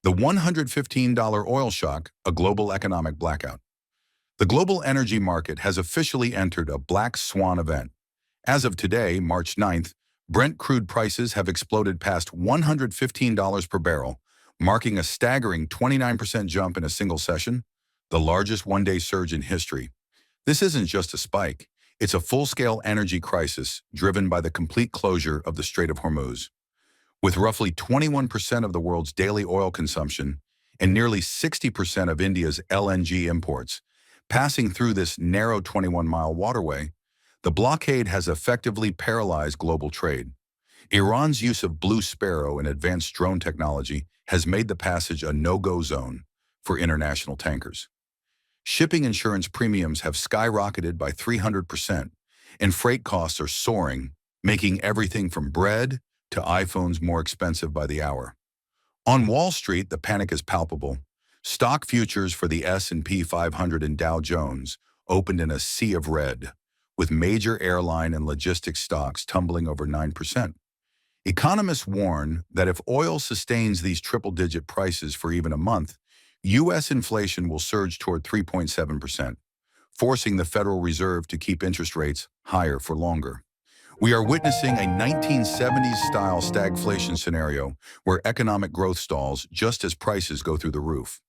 The $115 oil shock, a global economic blackout. The global energy market has officially entered a black swan event. As of today, March 9th, Brent crude prices have exploded past $115 per barrel, marking a staggering 29% jump in a single session, the largest one-day surge in history. This isn't just a spike, it's a full-scale energy crisis driven by the complete closure of the Strait of Hormuz. With roughly 21% of the world's daily oil consumption and nearly 60% of India's LNG imports passing through this narrow 21-mile waterway, the blockade has effectively paralyzed global trade. Iran's use of Blue Sparrow and advanced drone technology has made the passage a no-go zone for international tankers. Shipping insurance premiums have skyrocketed by 300%, and freight costs are soaring, making everything from bread to iPhones more expensive by the hour. On Wall Street, the panic is palpable. Stock futures for the S&P 500 and Dow Jones opened in a sea of red, with major airline and logistics stocks tumbling over 9%. Economists warn that if oil sustains these triple-digit prices for even a month, U.S. inflation will surge toward 3.7%, forcing the Federal Reserve to keep interest rates higher for longer. We are witnessing a 1970s-style stagflation scenario where economic growth stalls just as prices go through the roof.